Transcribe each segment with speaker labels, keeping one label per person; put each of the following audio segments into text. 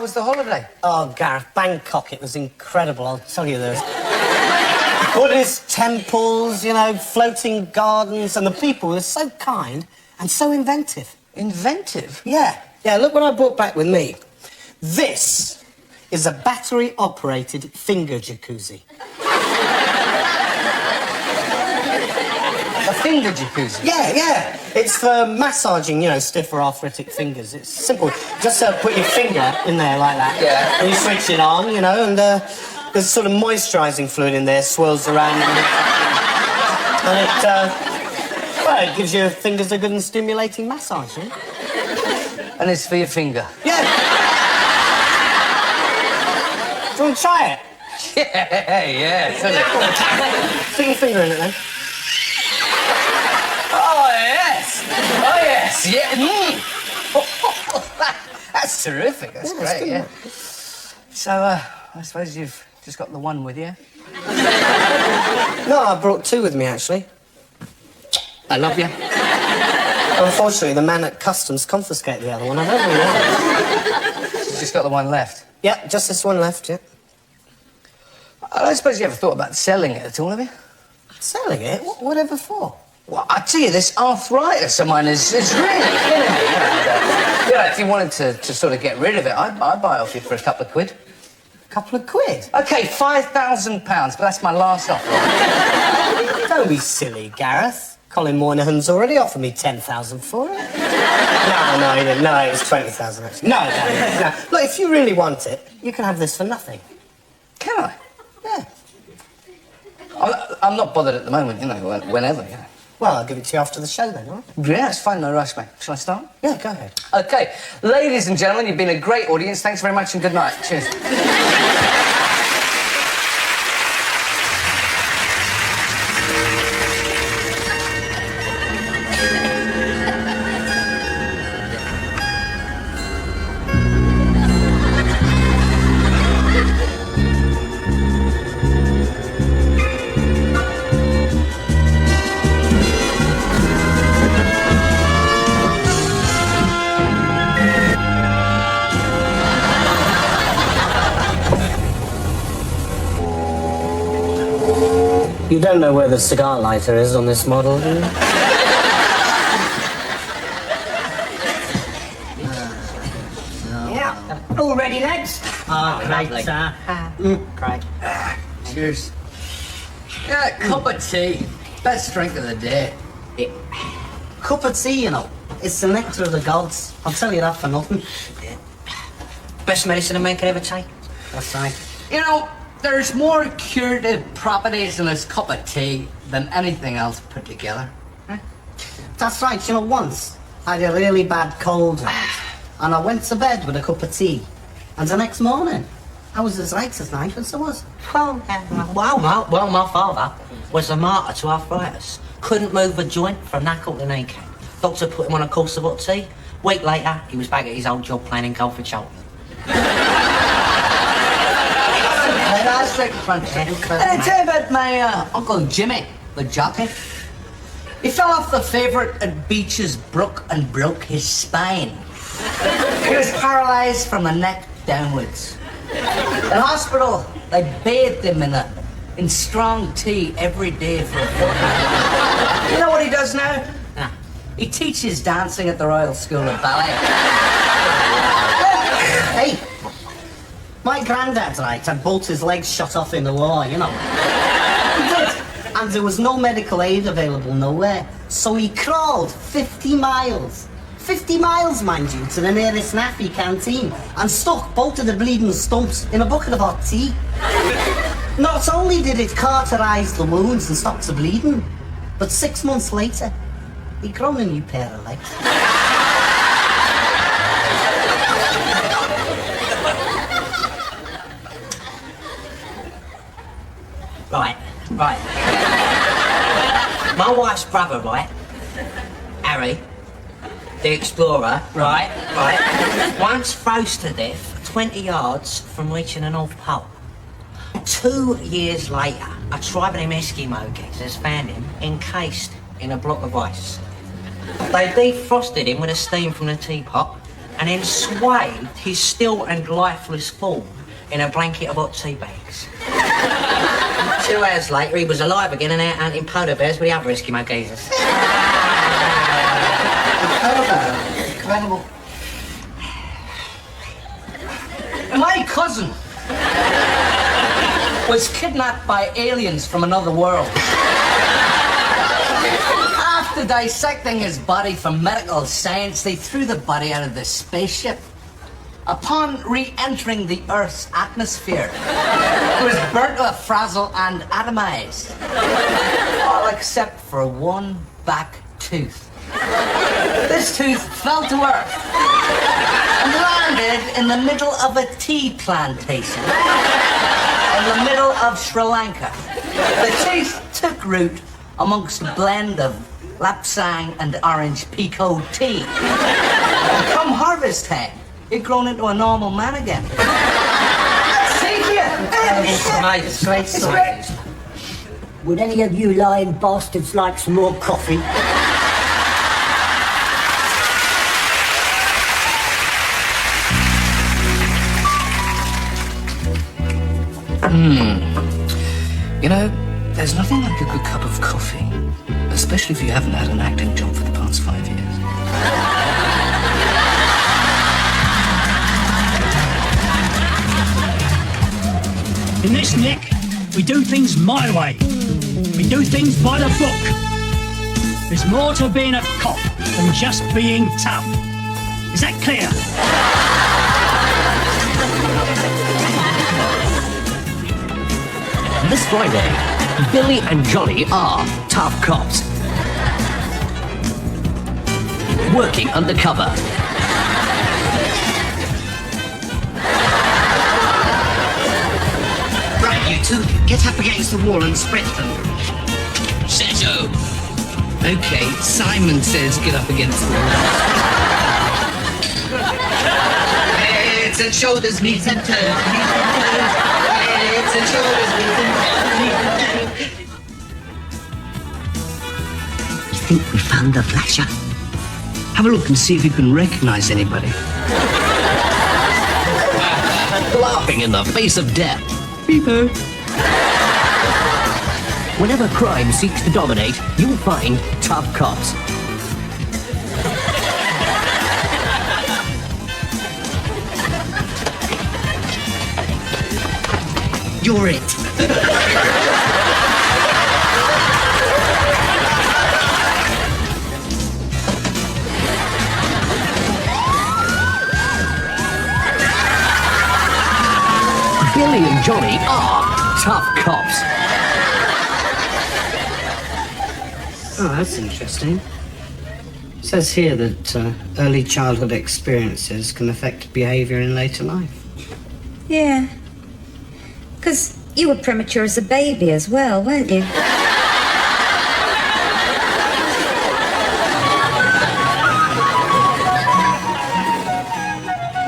Speaker 1: was the holiday?
Speaker 2: Oh, Gareth, Bangkok, it was incredible, I'll tell you this. Buddhist temples, you know, floating gardens, and the people were so kind and so inventive.
Speaker 1: Inventive?
Speaker 2: Yeah, look what I brought back with me. This is a battery-operated finger jacuzzi.
Speaker 1: A finger jacuzzi?
Speaker 2: Yeah. It's for massaging, you know, stiff or arthritic fingers. It's simple. Just put your finger in there like that.
Speaker 1: Yeah.
Speaker 2: And you switch it on, you know, and there's sort of moisturising fluid in there, swirls around. And it gives your fingers a good and stimulating massage, yeah?
Speaker 1: And it's for your finger?
Speaker 2: Yeah. Do you want to try it?
Speaker 1: Yeah.
Speaker 2: Stick your finger in it, then.
Speaker 1: Oh, yes, yeah. That's terrific, that's great,
Speaker 2: good,
Speaker 1: yeah. So, I suppose you've just got the one with you?
Speaker 2: No, I brought two with me, actually.
Speaker 1: I love you.
Speaker 2: Unfortunately, the man at customs confiscated the other one. I don't know why.
Speaker 1: You've just got the one left?
Speaker 2: Yeah, just this one left, yeah.
Speaker 1: I don't suppose you ever thought about selling it at all, have you?
Speaker 2: Selling it? Whatever for?
Speaker 1: Well, I tell you, this arthritis of mine is really killing me. You know, if you wanted to sort of get rid of it, I'd buy it off you for a couple of quid.
Speaker 2: A couple of quid?
Speaker 1: OK, £5,000, but that's my last offer.
Speaker 2: Don't be silly, Gareth. Colin Moynihan's already offered me 10,000 for it. No, he didn't. No, it was 20,000, actually. No. Look, if you really want it, you can have this for nothing.
Speaker 1: Can I?
Speaker 2: Yeah.
Speaker 1: I'm not bothered at the moment, you know, whenever, you know.
Speaker 2: Well, I'll give it to you after the show, then, all right?
Speaker 1: Yeah, it's fine, no rush, mate. Shall I start?
Speaker 2: Yeah, go ahead.
Speaker 1: OK, ladies and gentlemen, you've been a great audience. Thanks very much and good night. Cheers.
Speaker 2: You don't know where the cigar lighter is on this model, do you?
Speaker 3: Yeah. All ready, lads?
Speaker 2: Great,
Speaker 3: Great.
Speaker 1: Cheers. Yeah, cup of tea. Best drink of the day.
Speaker 2: Yeah. Cup of tea, you know. It's the nectar of the gods. I'll tell you that for nothing.
Speaker 3: Yeah. Best medicine a man could ever take.
Speaker 2: That's right.
Speaker 1: You know, there's more curative properties in this cup of tea than anything else put together.
Speaker 2: That's right. You know, once I had a really bad cold and I went to bed with a cup of tea. And the next morning, I was as right as ninepence I was.
Speaker 3: Well, my father was a martyr to arthritis. Couldn't move a joint from knuckle to kneecap. Doctor put him on a course of hot tea. Week later, he was back at his old job playing in golf with Cheltenham.
Speaker 1: I tell you about my Uncle Jimmy, the jockey. He fell off the favourite at Beaches Brook and broke his spine. He was paralysed from the neck downwards. In hospital, they bathed him in strong tea every day for a fortnight. You know what he does now?
Speaker 3: Nah.
Speaker 1: He teaches dancing at the Royal School of Ballet.
Speaker 2: Hey, my granddad, right, had both his legs shot off in the war, you know. He did. And there was no medical aid available nowhere. So he crawled 50 miles. 50 miles, mind you, to the nearest snappy canteen and stuck both of the bleeding stumps in a bucket of hot tea. Not only did it cauterise the wounds and stop the bleeding, but 6 months later, he'd grown a new pair of legs.
Speaker 3: Right. My wife's brother, right? HaIe, the explorer, right? Once froze to death 20 yards from reaching the North Pole. 2 years later, a tribe of them Eskimo geezers found him encased in a block of ice. They defrosted him with a steam from the teapot, and and then swathed his still and lifeless form in a blanket of hot tea bags. 2 hours later, he was alive again and out hunting polar bears with the other Eskimo geezers.
Speaker 1: Incredible. My cousin was kidnapped by aliens from another world. After dissecting his body for medical science, they threw the body out of the spaceship. Upon re-entering the Earth's atmosphere, it was burnt to a frazzle and atomized. All except for one back tooth. This tooth fell to Earth and landed in the middle of a tea plantation in the middle of Sri Lanka. The tooth took root amongst a blend of lapsang and orange pekoe tea. And come harvest time, he'd grown into a normal man again. See here?
Speaker 3: It's great.
Speaker 1: It's great.
Speaker 4: Would any of you lying bastards like some more coffee?
Speaker 1: You know, there's nothing like a good cup of coffee, especially if you haven't had an acting job for the past 5 years.
Speaker 5: In this nick, we do things my way. We do things by the book. There's more to being a cop than just being tough. Is that clear?
Speaker 6: This Friday, Billy and Johnny are tough cops. Working undercover.
Speaker 2: Right, you two, get up against the wall and spread them.
Speaker 6: Sergio.
Speaker 1: Okay, Simon says get up against the wall. Heads and shoulders, knees and toes. Heads and shoulders, knees and toes.
Speaker 2: I think we found the flasher.
Speaker 1: Have a look and see if you can recognize anybody.
Speaker 6: Laughing in the face of death.
Speaker 1: Beepo.
Speaker 6: Whenever crime seeks to dominate, you'll find tough cops.
Speaker 1: You're it.
Speaker 6: Billy and Johnny are tough cops.
Speaker 2: Oh, that's interesting. It says here that early childhood experiences can affect behaviour in later life.
Speaker 7: Yeah. Because you were premature as a baby as well, weren't you?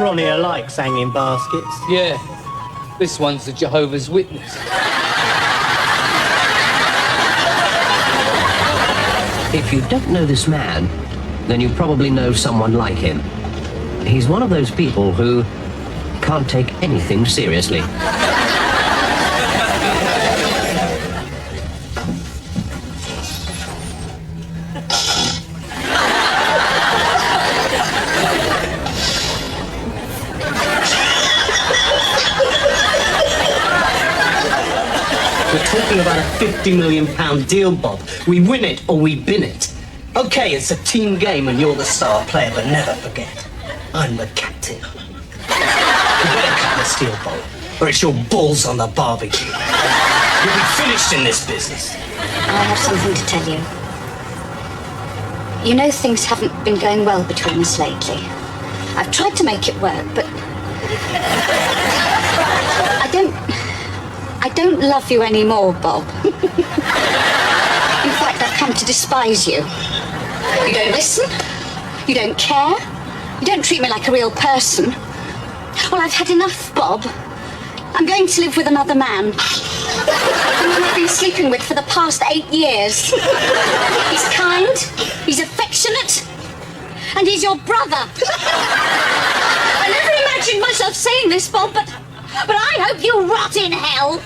Speaker 8: Ronnie likes hanging baskets.
Speaker 9: Yeah, this one's the Jehovah's Witness.
Speaker 6: If you don't know this man, then you probably know someone like him. He's one of those people who can't take anything seriously.
Speaker 2: We're talking about a £50 million deal, Bob. We win it or we bin it. Okay, it's a team game and you're the star player, but never forget, I'm the captain. You better cut the steel, Bob, or it's your balls on the barbecue. You'll be finished in this business.
Speaker 10: I have something to tell you. You know things haven't been going well between us lately. I've tried to make it work, but I don't love you anymore, Bob. In fact, I've come to despise you. You don't listen, you don't care, you don't treat me like a real person. Well, I've had enough, Bob. I'm going to live with another man. The man I've been sleeping with for the past 8 years. He's kind, he's affectionate, and he's your brother. I never imagined myself saying this, Bob, but I hope you rot in hell.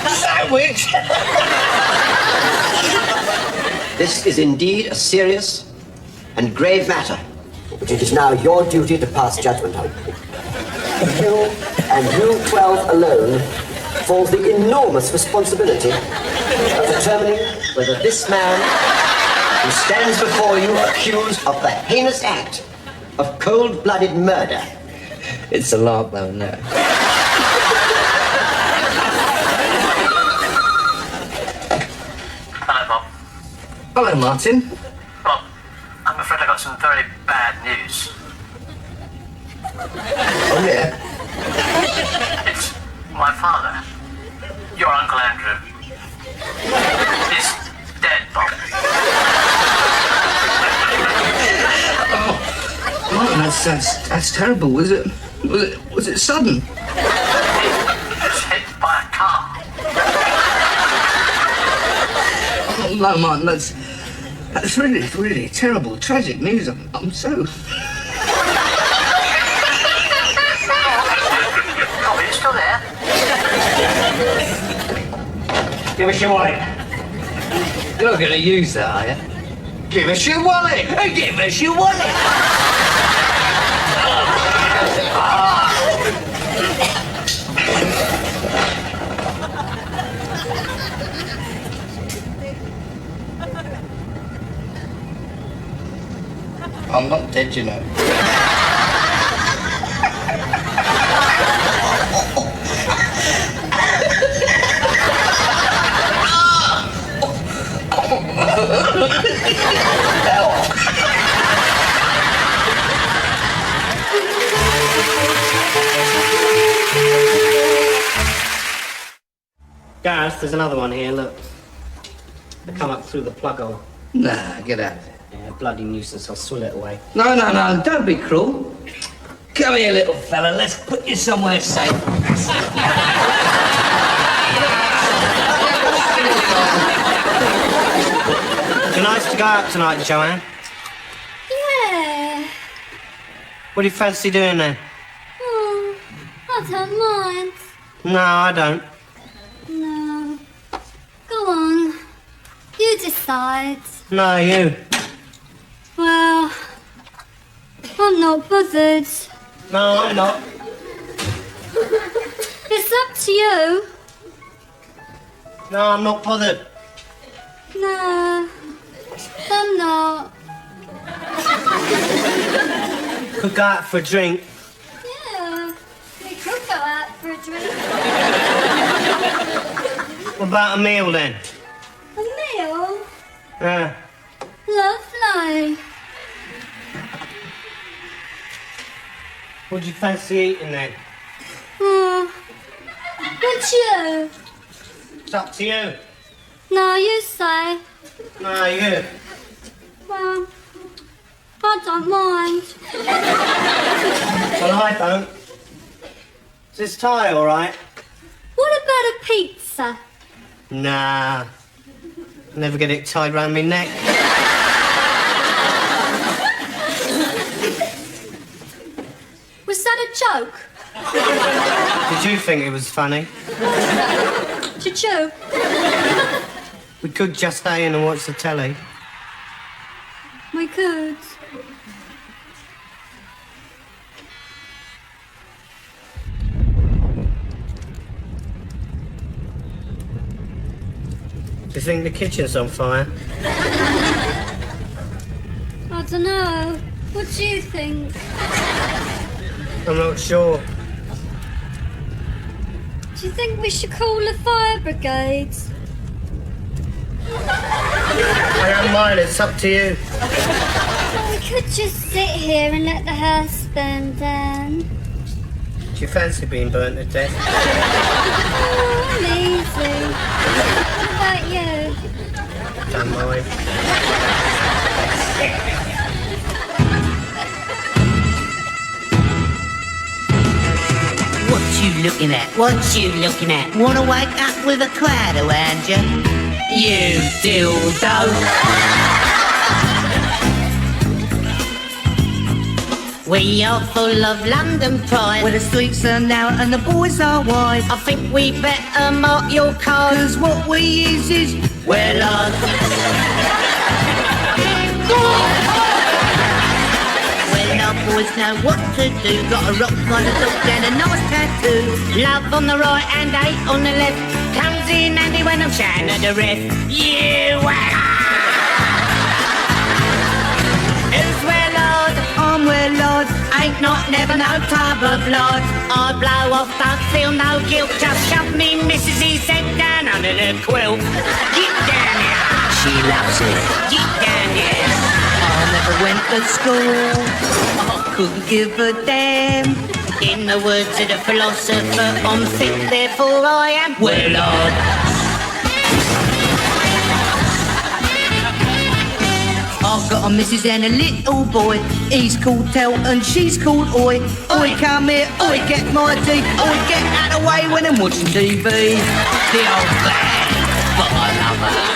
Speaker 3: Sandwich!
Speaker 11: This is indeed a serious and grave matter.
Speaker 4: But it is now your duty to pass judgment on. You, and you 12 alone, falls the enormous responsibility of determining
Speaker 11: Whether this man who stands before you accused of the heinous act of cold-blooded murder.
Speaker 3: It's a lark, though, isn't it?
Speaker 12: Hello, Bob.
Speaker 3: Hello, Martin.
Speaker 12: Bob, I'm afraid I got some very bad news.
Speaker 3: Oh, yeah?
Speaker 12: It's my father, your Uncle Andrew. He's dead, Bob.
Speaker 3: Martin, that's terrible. Was it sudden?
Speaker 12: He was hit by a car.
Speaker 3: Oh, no, Martin, that's really terrible, tragic news. I'm so...
Speaker 12: Oh, are you still there?
Speaker 3: Give us your wallet. You're not going to use that, are you? Give us your wallet! Give us your wallet! I'm not dead, you know.
Speaker 8: Gareth, there's another one here, look. They come up through the plug hole.
Speaker 3: Nah, get out of it.
Speaker 8: Yeah, bloody nuisance, I'll swill it away.
Speaker 3: No, don't be cruel. Come here, little fella, let's put you somewhere safe.
Speaker 8: Be nice to go out tonight, Joanne.
Speaker 10: Yeah.
Speaker 8: What do you fancy doing then?
Speaker 10: Oh, I don't mind.
Speaker 8: No, I don't.
Speaker 10: No. Go on. You decide.
Speaker 8: No, you.
Speaker 10: Well, I'm not bothered.
Speaker 8: No, I'm not.
Speaker 10: It's up to you.
Speaker 8: No, I'm not bothered.
Speaker 10: No, I'm not.
Speaker 8: Could go out for a drink.
Speaker 10: Yeah, we could go out for a drink.
Speaker 8: What about a meal then?
Speaker 10: A meal?
Speaker 8: Yeah.
Speaker 10: Lovely.
Speaker 8: What do you fancy eating then?
Speaker 10: Would you?
Speaker 8: It's up to you.
Speaker 10: No, you say.
Speaker 8: No, you.
Speaker 10: Well, I don't mind.
Speaker 8: Well, I don't. Is this tie all right?
Speaker 10: What about a pizza?
Speaker 8: Nah. Never get it tied round my neck.
Speaker 10: Was that a joke?
Speaker 8: Did you think it was funny?
Speaker 10: Did you?
Speaker 8: We could just stay in and watch the telly.
Speaker 10: We could.
Speaker 8: Do you think the kitchen's on fire?
Speaker 10: I don't know. What do you think?
Speaker 8: I'm not sure.
Speaker 10: Do you think we should call the fire brigade?
Speaker 8: I don't mind, it's up to you.
Speaker 10: Well, we could just sit here and let the house burn down.
Speaker 8: Do you fancy being burnt to death?
Speaker 10: Oh, I'm easy. What about you?
Speaker 8: Don't mind.
Speaker 1: What you looking at? What you looking at? Wanna wake up with a crowd around you? You dildo.
Speaker 13: We are full of London pride,
Speaker 1: Where the streets are narrow and the boys are wide.
Speaker 13: I think we better mark your card.
Speaker 1: 'Cause what we is
Speaker 13: we're lads. Well, our boys know what to do. Got a rock on the look and a nice tattoo. Love on the right and hate on the left. Comes in handy when I'm shouting at the ref. You Who's well Lord?
Speaker 1: I'm well Lord.
Speaker 13: Ain't not never no type of Lord. I blow off, don't feel no guilt. Just shove me missus's head down under the quilt. Get down here.
Speaker 6: She loves it.
Speaker 13: Get down here.
Speaker 1: I never went to school. I couldn't give a damn.
Speaker 13: In the words of the philosopher, I'm fit, therefore I am well Lord.
Speaker 1: I've got a missus and a little boy. He's called Tel and she's called Oi. Oi, come here, Oi, get my tea. Oi, get out of the way when I'm watching TV.
Speaker 13: The old bag, but I love her.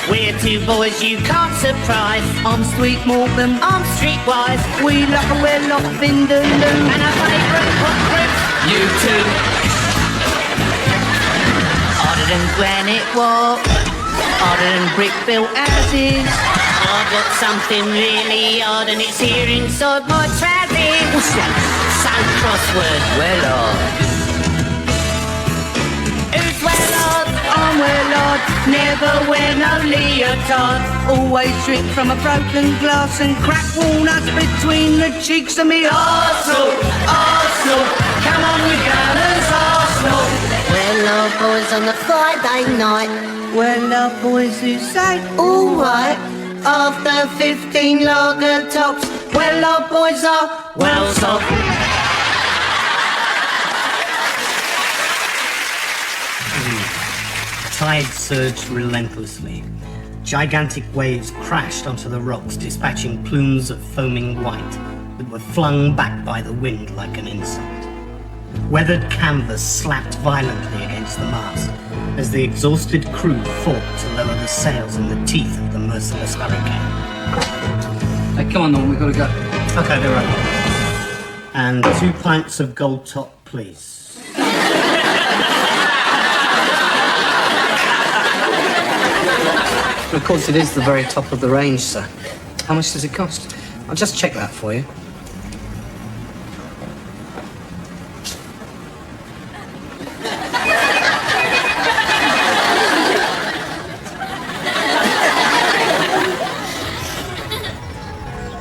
Speaker 13: We're two boys you can't surprise.
Speaker 1: I'm Sweet Morgan,
Speaker 13: I'm streetwise.
Speaker 1: we love a well off Vindaloo.
Speaker 13: And our favourite pop group,
Speaker 1: You too. Harder than granite walk, harder than brick built houses.
Speaker 13: I've got something really odd and it's here inside my trousers.
Speaker 1: What's that?
Speaker 13: So crossword.
Speaker 6: Well,
Speaker 13: Who's well Lord?
Speaker 1: I'm well Lord,
Speaker 13: Never wear no leotard.
Speaker 1: always drink from a broken glass and crack walnuts between the cheeks of me
Speaker 13: Arsenal, Arsenal, come on you gunners, Arsenal. Well, our boys on the Friday night.
Speaker 1: Well, our boys who say,
Speaker 13: Alright, after 15 lager tops. Well, our boys are well soft.
Speaker 2: Tide surged relentlessly. Gigantic waves crashed onto the rocks, dispatching plumes of foaming white that were flung back by the wind like an insult. Weathered canvas slapped violently against the mast as the exhausted crew fought to lower the sails in the teeth of the merciless hurricane.
Speaker 9: Hey, come on, Norman, we've got to go.
Speaker 2: Okay, they're right. And 2 pints of gold top, please.
Speaker 9: Of course, it is the very top of the range, sir. How much does it cost? I'll just check that for you.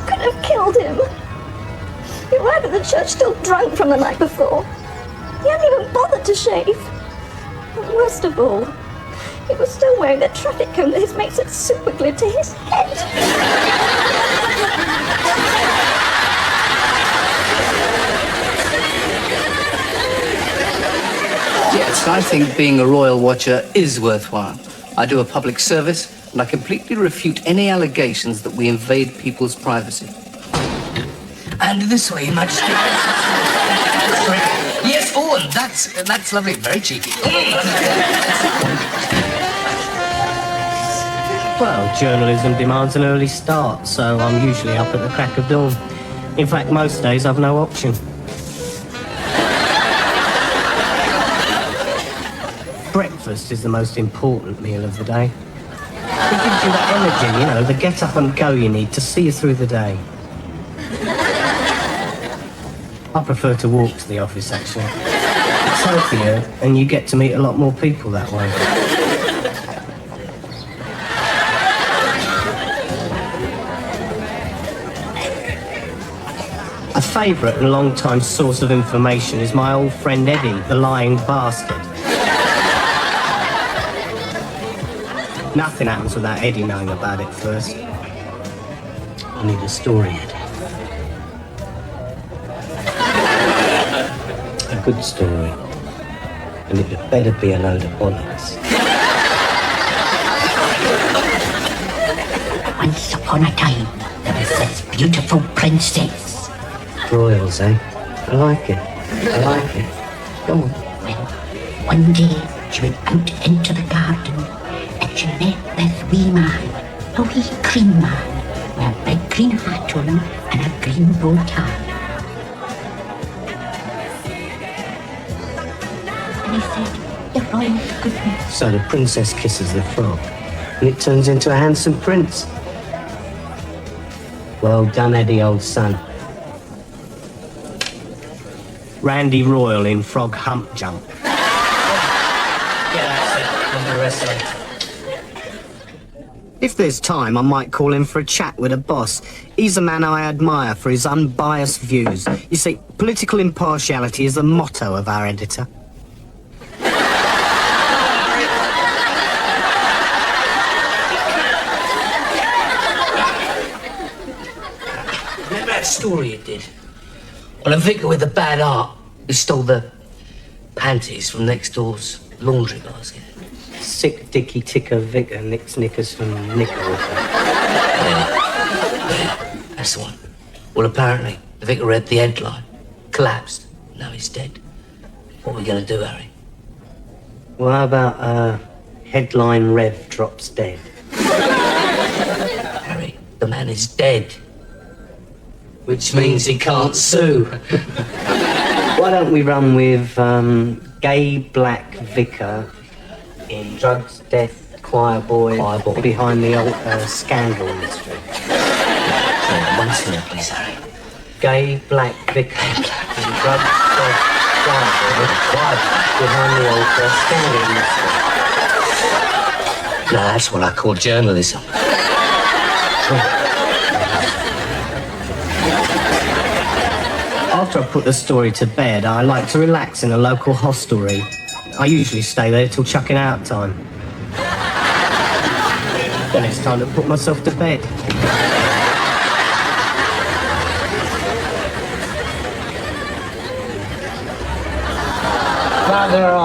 Speaker 10: Could have killed him. He arrived at the church still drunk from the night before. He hadn't even bothered to shave. And worst of all, he was still wearing the traffic cone that his mates had super glued to his head.
Speaker 9: Yes, I think being a royal watcher is worthwhile. I do a public service, and I completely refute any allegations that we invade people's privacy.
Speaker 1: and this way, Your Majesty. Yes, oh, that's lovely, very cheeky.
Speaker 2: Well, journalism demands an early start, so I'm usually up at the crack of dawn. In fact, most days I've no option. Breakfast is the most important meal of the day. It gives you that energy, you know, the get up and go you need to see you through the day. I prefer to walk to the office, actually. It's healthier, and you get to meet a lot more people that way. A favourite and long-time source of information is my old friend Eddie, the lying bastard. Nothing happens without Eddie knowing about it first. I need a story, Eddie. A good story. And it had better be a load of bollocks.
Speaker 14: Once upon a time, there was this beautiful princess.
Speaker 2: Royals, eh? I like it. I like it. Go on.
Speaker 14: Well, one day she went out into the garden and she met this wee man, a wee cream man, with a big green hat on and a green bow tie. And he said, "Your royal goodness."
Speaker 8: So the princess kisses the frog, and it turns into a handsome prince. Well done, Eddie, old son. Randy Royal in Frog Hump Jump.
Speaker 9: Yeah, that's it. And the rest of it.
Speaker 8: If there's time, I might call in for a chat with a boss. He's a man I admire for his unbiased views. You see, political impartiality is the motto of our editor.
Speaker 9: Remember that story you did? Well, a vicar with a bad heart who stole the panties from next door's laundry basket.
Speaker 8: Sick dicky ticker vicar nicks knickers from Nickelwater.
Speaker 9: Yeah, that's the one. Well, apparently, the vicar read the headline, collapsed, now he's dead. What are we going to do, Harry?
Speaker 8: Well, how about, headline Rev drops dead?
Speaker 9: Harry, the man is dead. Which means he can't sue.
Speaker 8: Why don't we run with, gay black vicar in drugs, death, choir boy. Behind the old scandal mystery.
Speaker 9: One sooner, please, Harry.
Speaker 8: Gay black vicar in drugs, death, choir boy. Behind the old scandal mystery.
Speaker 9: Now, that's what I call journalism.
Speaker 8: After I put the story to bed, I like to relax in a local hostelry. I usually stay there till chucking out time. Then it's time to put myself to bed. Bugger off.